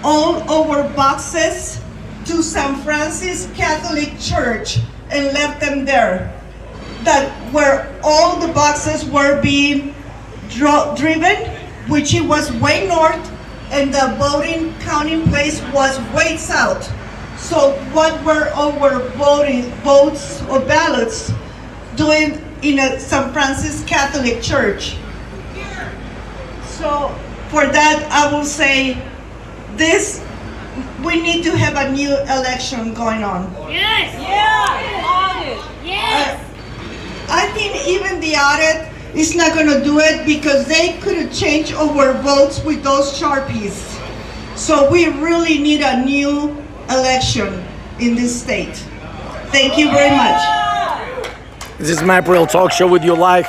all our boxes to San Francis Catholic Church and left them there. That where all the boxes were being driven, which it was way north, and the voting counting place was way south. So what were our votes or ballots doing in a San Francis Catholic Church? So for that, I will say this, we need to have a new election going on. Yes! Yeah! Audit! Yes! I think even the audit is not going to do it because they could have changed our votes with those Sharpies. So we really need a new election in this state. Thank you very much. This is MAAP Real Talk Show with you live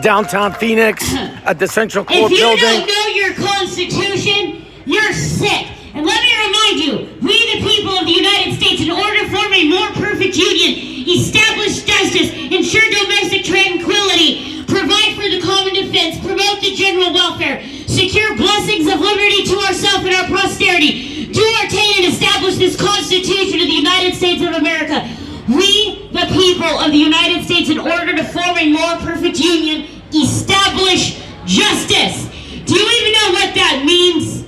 downtown Phoenix at the Central Court Building. If you don't know your Constitution, you're sick. And let me remind you, we the people of the United States, in order to form a more perfect union, establish justice, ensure domestic tranquility, provide for the common defense, promote the general welfare, secure blessings of liberty to ourselves and our posterity, do ordain and establish this Constitution of the United States of America. We, the people of the United States, in order to form a more perfect union, establish justice. Do you even know what that means?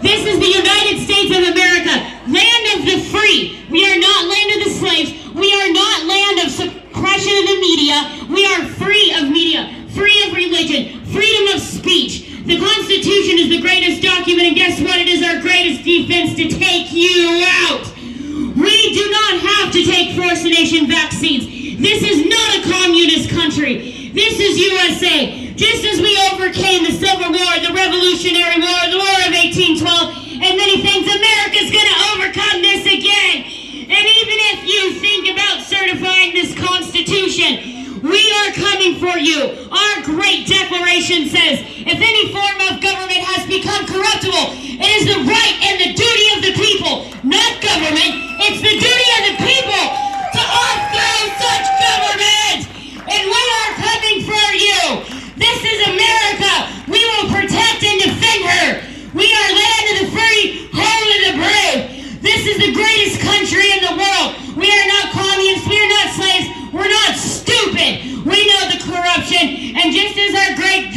This is the United States of America, land of the free. We are not land of the slaves. We are not land of suppression of the media. We are free of media, free of religion, freedom of speech. The Constitution is the greatest document, and guess what? It is our greatest defense to take you out. We do not have to take first-nation vaccines. This is not a communist country. This is USA. Just as we overcame the Civil War, the Revolutionary War, the War of 1812, and many things, America's going to overcome this again. And even if you think about certifying this Constitution, we are coming for you. Our great declaration says, if any form of government has become corruptible, it is the right and the duty of the people, not government. It's the duty of the people to overthrow such government. And we are coming for you. This is America. We will protect and defend her. We are land of the free, home of the brave. This is the greatest country in the world. We are not communists. We are not slaves. We're not stupid. We know the corruption. And just as our great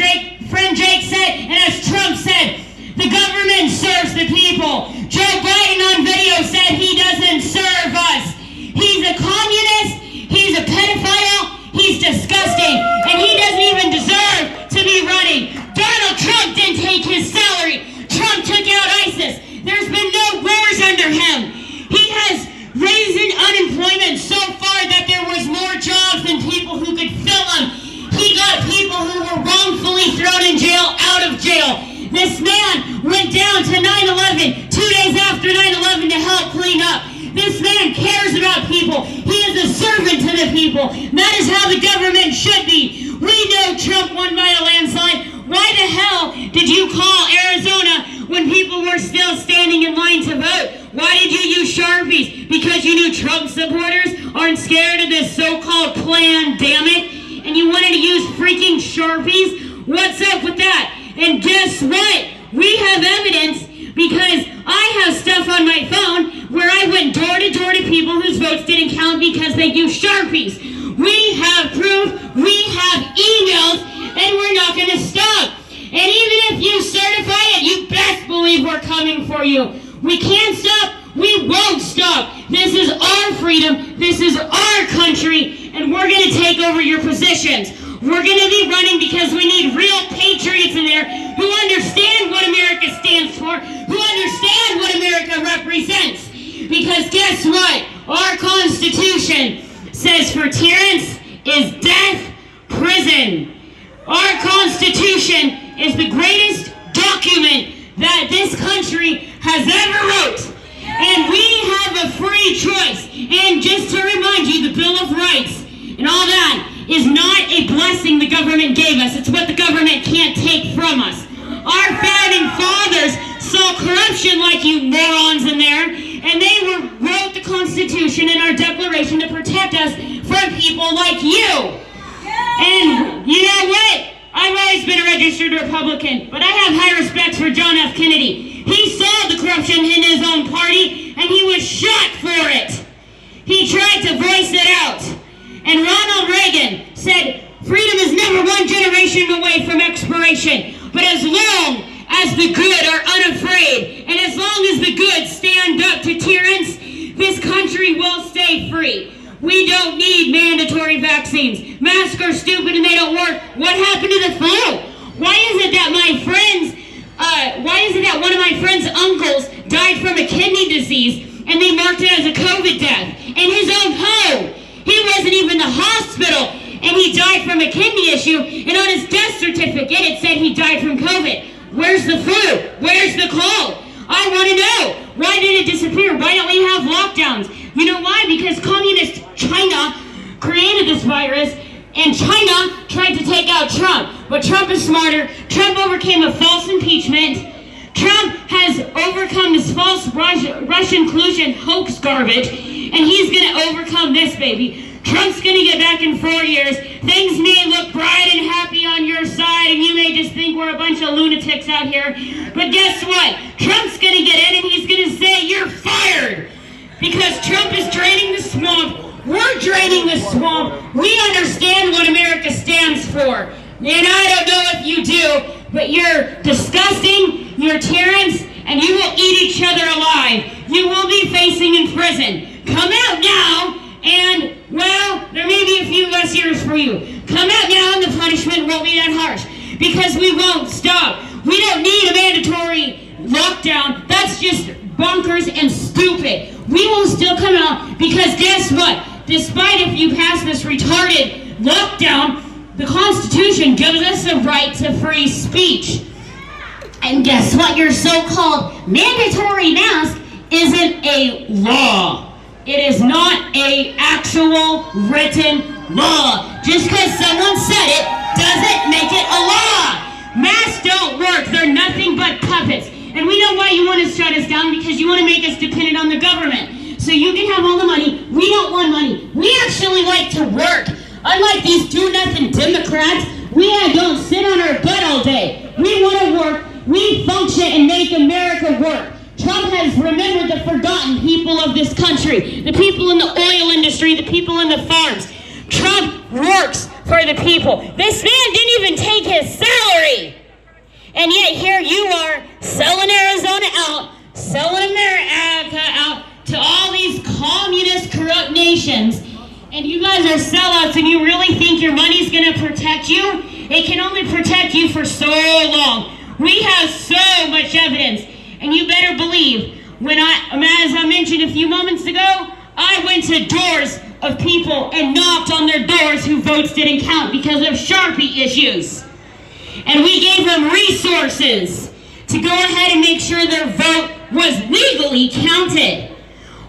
friend Jake said, and as Trump said, the government serves the people. Joe Biden on video said he doesn't serve us. He's a communist. He's a pedophile. He's disgusting. And he doesn't even deserve to be running. Donald Trump didn't take his salary. Trump took out ISIS. There's been no wars under him. He has raised unemployment so far that there was more jobs than people who could fill them. He got people who were wrongfully thrown in jail out of jail. This man went down to 9/11, 2 days after 9/11 to help clean up. This man cares about people. He is a servant to the people. That is how the government should be. We know Trump won by a landslide. Why the hell did you call Arizona when people were still standing in line to vote? Why did you use Sharpies? Because you knew Trump supporters aren't scared of this so-called plan, damn it? And you wanted to use freaking Sharpies? What's up with that? And guess what? We have evidence because I have stuff on my phone where I went door to door to people whose votes didn't count because they used Sharpies. We have proof, we have emails, and we're not going to stop. And even if you certify it, you best believe we're coming for you. We can't stop, we won't stop. This is our freedom, this is our country, and we're going to take over your positions. We're going to be running because we need real patriots in there who understand what America stands for, who understand what America represents. Because guess what? Our Constitution says for tyrants is death, prison. Our Constitution is the greatest document that this country has ever wrote. And we have a free choice. And just to remind you, the Bill of Rights and all that is not a blessing the government gave us. It's what the government can't take from us. Our founding fathers saw corruption like you morons in there, and they wrote the Constitution and our Declaration to protect us from people like you. And you know what? I've always been a registered Republican, but I have high respect for John F. Kennedy. He saw the corruption abortion in his own party, and he was shot for it. He tried to voice it out. And Ronald Reagan said, freedom is never one generation away from expiration, but as long as the good are unafraid, and as long as the good stand up to tyrants, this country will stay free. We don't need mandatory vaccines. Masks are stupid and they don't work. What happened to the flu? Why is it that one of my friend's uncles died from a kidney disease and they marked it as a COVID death? In his own home, he wasn't even in the hospital and he died from a kidney issue, and on his death certificate it said he died from COVID. Where's the flu? Where's the cold? I want to know. Why did it disappear? Why don't we have lockdowns? You know why? Because communist China created this virus, and China tried to take out Trump. But Trump is smarter. Trump overcame a false impeachment. Trump has overcome this false Russian collusion hoax garbage, and he's going to overcome this, baby. Trump's going to get back in 4 years. Things may look bright and happy on your side, and you may just think we're a bunch of lunatics out here. But guess what? Trump's going to get in, and he's going to say, you're fired. Because Trump is draining the swamp. We're draining the swamp. We understand what America stands for. And I don't know if you do, but you're disgusting, you're tyrants, and you will eat each other alive. You will be facing in prison. Come out now, and, well, there may be a few less years for you. Come out now, and the punishment won't be that harsh. Because we won't stop. We don't need a mandatory lockdown. That's just bonkers and stupid. We will still come out because guess what? Despite if you pass this retarded lockdown, the Constitution gives us a right to free speech. And guess what? Your so-called mandatory mask isn't a law. It is not an actual written law. Just because someone said it doesn't make it a law. Masks don't work. They're nothing but puppets. And we know why you want to shut us down, because you want to make us dependent on the government. So you can have all the money. We don't want money. We actually like to work. Unlike these do-nothing Democrats, we don't sit on our butt all day. We want to work. We function and make America work. Trump has remembered the forgotten people of this country, the people in the oil industry, the people in the farms. Trump works for the people. This man didn't even take his salary. And yet here you are selling Arizona out, selling America out to all these communist corrupt nations. And you guys are sellouts, and you really think your money's going to protect you? It can only protect you for so long. We have so much evidence. And you better believe, as I mentioned a few moments ago, I went to doors of people and knocked on their doors whose votes didn't count because of Sharpie issues. And we gave them resources to go ahead and make sure their vote was legally counted.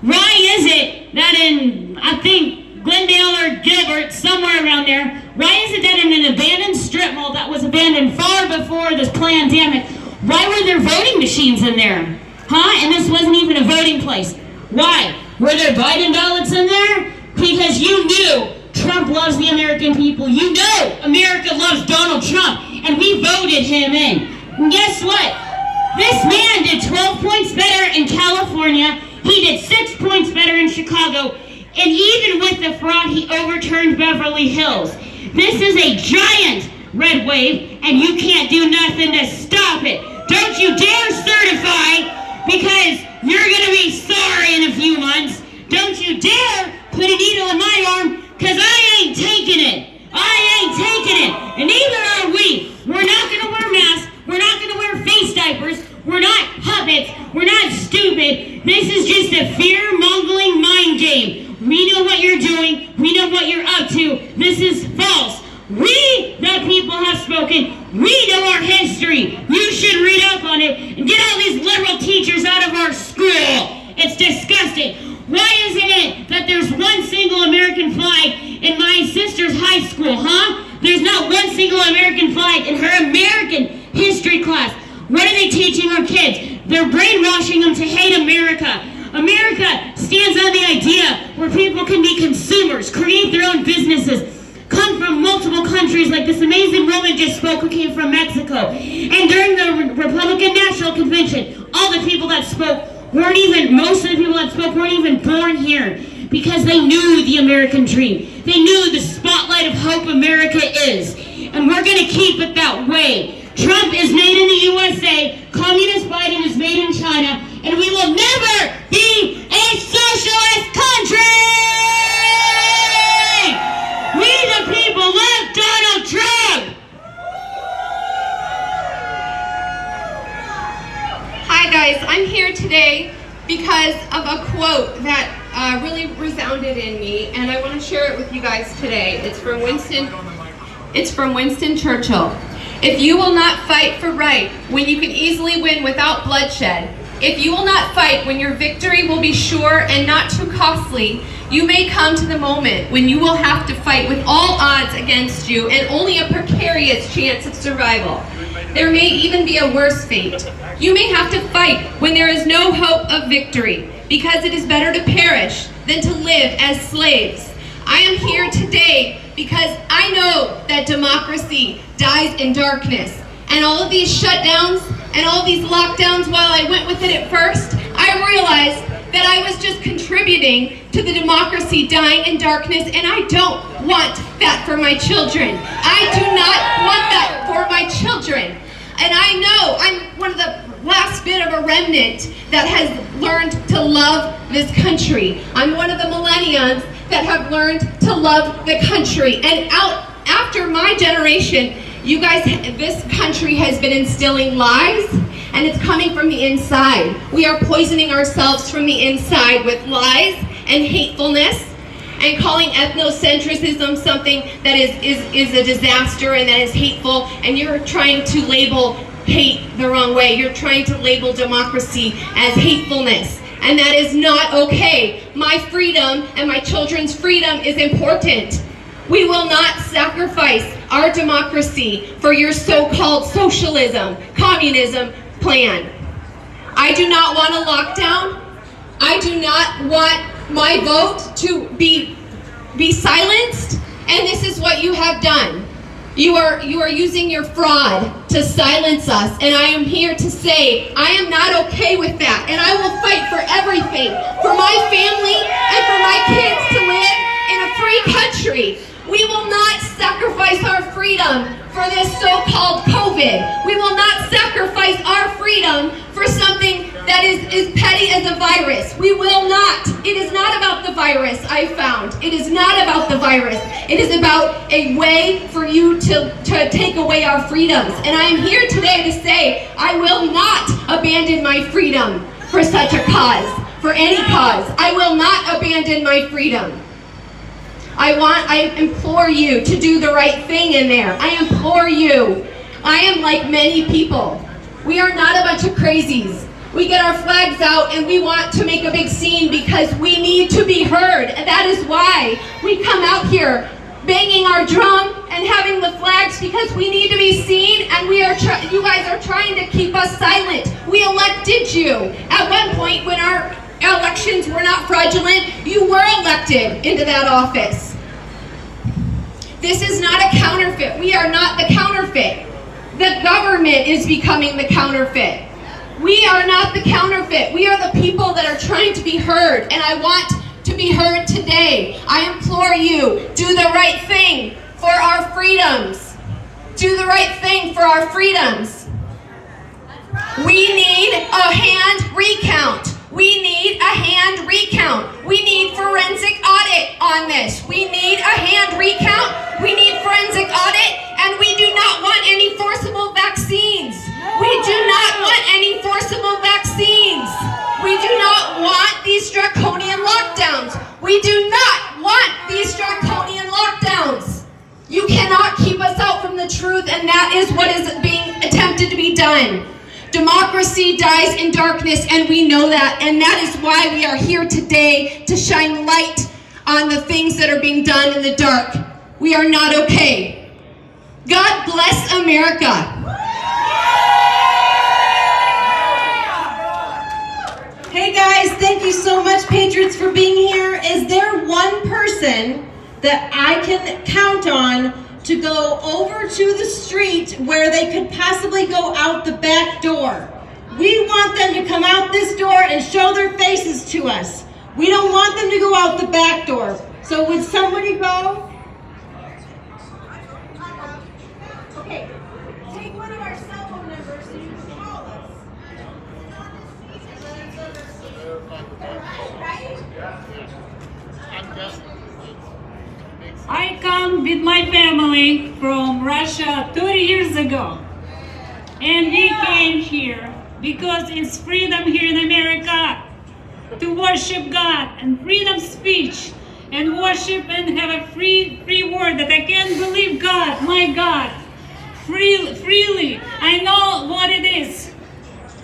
Why is it that in, I think, Glendale or Gilbert, somewhere around there, why is it that in an abandoned strip mall that was abandoned far before this pandemic, why were there voting machines in there? Huh? And this wasn't even a voting place. Why? Were there Biden ballots in there? Because you knew Trump loves the American people. You know America loves Donald Trump. And we voted him in. And guess what? This man did 12 points better in California. He did 6 points better in Chicago. And even with the fraud, he overturned Beverly Hills. This is a giant red wave, and you can't do nothing to stop it. Don't you dare certify, because you're going to be sorry in a few months. Don't you dare put a needle in my arm, because I ain't taking it. I ain't taking it. And neither are we. We're not going to wear masks. We're not going to wear face diapers. We're not puppets. We're not stupid. This is just a fear-mongering mind game. We know what you're doing. We know what you're up to. This is false. We, the people, have spoken. We know our history. You should read up on it and get all these liberal teachers out of our school. It's disgusting. Why isn't it that there's one single American flag in my sister's high school, huh? There's not one single American flag in her American history class. What are they teaching our kids? They're brainwashing them to hate America. America stands on the idea where people can be consumers, create their own businesses, come from multiple countries, like this amazing woman just spoke who came from Mexico. And during the Republican National Convention, all the people that spoke most of the people that spoke weren't even born here, because they knew the American dream. They knew the spotlight of hope America is. And we're going to keep it that way. Trump is made in the USA, Communist Biden is made in China, and we will never be a socialist country! We the people love Donald Trump! Hi guys, I'm here today because of a quote that really resounded in me, and I want to share it with you guys today. It's from Winston Churchill. If you will not fight for right when you can easily win without bloodshed, if you will not fight when your victory will be sure and not too costly, you may come to the moment when you will have to fight with all odds against you and only a precarious chance of survival. There may even be a worse fate. You may have to fight when there is no hope of victory, because it is better to perish than to live as slaves. I am here today because I know that democracy dies in darkness. And all of these shutdowns and all of these lockdowns, while I went with it at first, I realized that I was just contributing to the democracy dying in darkness, and I don't want that for my children. I do not want that for my children. And I know I'm one of the last bit of a remnant that has learned to love this country. I'm one of the millennials that have learned to love the country. And after my generation, you guys, this country has been instilling lies, and it's coming from the inside. We are poisoning ourselves from the inside with lies and hatefulness, and calling ethnocentrism something that is a disaster and that is hateful, and you're trying to label hate the wrong way. You're trying to label democracy as hatefulness, and that is not okay. My freedom and my children's freedom is important. We will not sacrifice our democracy for your so-called socialism, communism plan. I do not want a lockdown. I do not want my vote to be silenced, and this is what you have done. You are using your fraud to silence us, and I am here to say I am not okay with that, and I will fight for everything, for my family and for my kids to live in a free country. We will not sacrifice our freedom for this so-called COVID. We will not sacrifice our freedom for something that is petty as a virus. We will not. It is not about the virus, I found. It is not about the virus. It is about a way for you to take away our freedoms. And I am here today to say I will not abandon my freedom for such a cause, for any cause. I will not abandon my freedom. I implore you to do the right thing in there. I implore you. I am like many people. We are not a bunch of crazies. We get our flags out and we want to make a big scene because we need to be heard. And that is why we come out here banging our drum and having the flags, because we need to be seen, and you guys are trying to keep us silent. We elected you. At one point when our elections were not fraudulent, you were elected into that office. This is not a counterfeit. We are not the counterfeit. The government is becoming the counterfeit. We are not the counterfeit. We are the people that are trying to be heard, and I want to be heard today. I implore you, do the right thing for our freedoms. Do the right thing for our freedoms. We need a hand recount. We need a hand recount. We need forensic audit on this. We need a hand recount. We need forensic audit, and we do not want any forcible vaccines. We do not want any forcible vaccines. We do not want these draconian lockdowns. We do not want these draconian lockdowns. You cannot keep us out from the truth, and that is what is being attempted to be done. Democracy dies in darkness, and we know that, and that is why we are here today, to shine light on the things that are being done in the dark. We are not okay. God bless America. Hey guys, thank you so much, Patriots, for being here. Is there one person that I can count on to go over to the street where they could possibly go out the back door? We want them to come out this door and show their faces to us. We don't want them to go out the back door. So would somebody go? Okay, take one of our cell phone numbers so you can call us. I come with my family from Russia 30 years ago. And we came here because it's freedom here in America to worship God and freedom of speech and worship and have a free word that I can believe God, my God, freely. I know what it is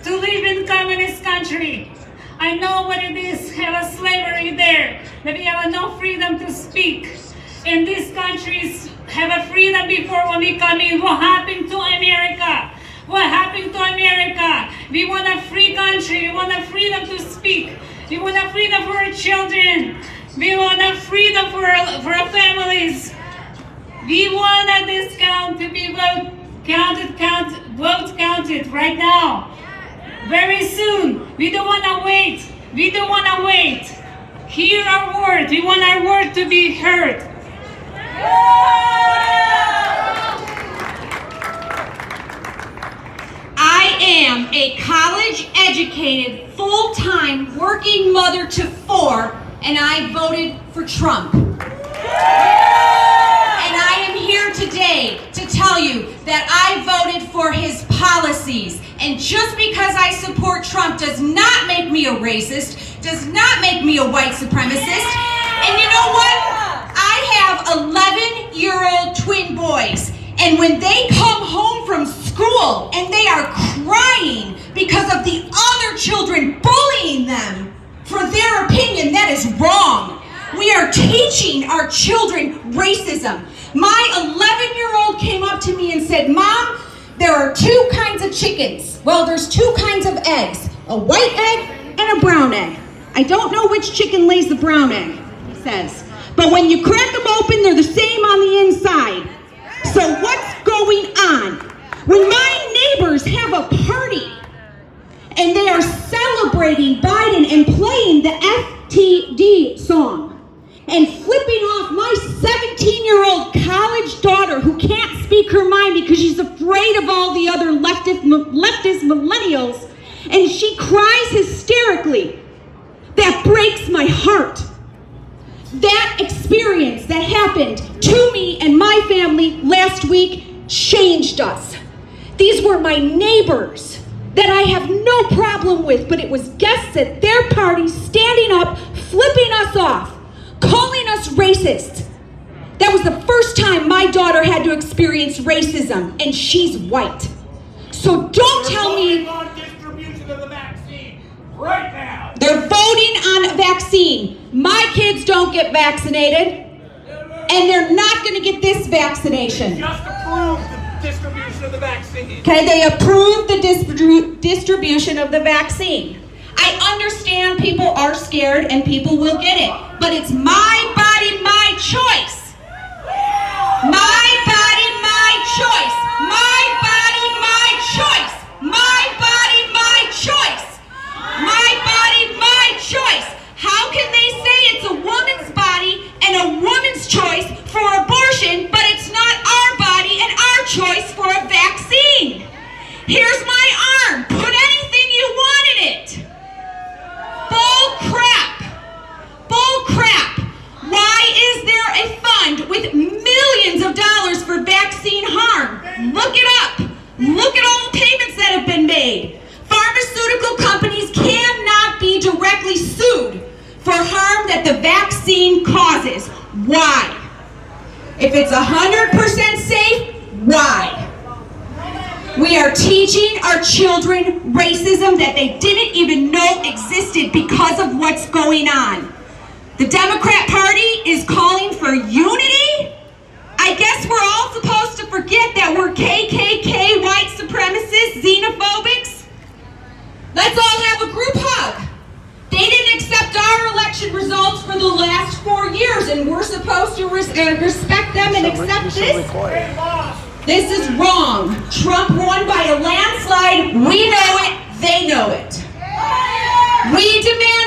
to live in communist country. I know what it is have a slavery there, that we have no freedom to speak. And these countries have a freedom before when we come in. What happened to America? What happened to America? We want a free country. We want a freedom to speak. We want a freedom for our children. We want a freedom for our families. We want a discount to be votes counted right now. Very soon. We don't want to wait. We don't want to wait. Hear our word. We want our word to be heard. I am a college-educated, full-time, working mother to 4, and I voted for Trump. And I am here today to tell you that I voted for his policies. And just because I support Trump does not make me a racist, does not make me a white supremacist. And you know what? I have 11-year-old twin boys, and when they come home from school and they are crying because of the other children bullying them for their opinion, that is wrong. We are teaching our children racism. My 11-year-old came up to me and said, "Mom, there are 2 kinds of chickens. Well, there's 2 kinds of eggs, a white egg and a brown egg. I don't know which chicken lays the brown egg," he says. "But when you crack them open, they're the same on the inside. So what's going on? When my neighbors have a party and they are celebrating Biden and playing the FTD song and flipping off my 17-year-old college daughter who can't speak her mind because she's afraid of all the other leftist millennials, and she cries hysterically, that breaks my heart. That experience that happened to me and my family last week changed us. These were my neighbors that I have no problem with, but it was guests at their party standing up, flipping us off, calling us racist. That was the first time my daughter had to experience racism, and she's white. So don't tell me... on distribution of the vaccine right now. They're voting on a vaccine. My kids don't get vaccinated, and they're not going to get this vaccination. Just approved the distribution of the vaccine. Okay, they approved the distribution of the vaccine. I understand people are scared and people will get it, but it's my body, my choice. My body, my choice. My body, my choice. My body, my choice. My body, my choice. How can they say it's a woman's body and a woman's choice for abortion, but it's not our body and our choice for a vaccine? Here's my arm. Put anything you want in it. Bull crap. Bull crap. Why is there a fund with millions of dollars for vaccine harm? Look it up. Look at all the payments that have been made. Pharmaceutical companies cannot be directly sued for harm that the vaccine causes. Why? If it's 100% safe, why? We are teaching our children racism that they didn't even know existed because of what's going on. The Democrat Party is calling for unity? I guess we're all supposed to forget that we're KKK, white supremacists, xenophobics. Let's all have a group hug. They didn't accept our election results for the last 4 years, and we're supposed to respect them and accept this? This is wrong. Trump won by a landslide. We know it. They We demand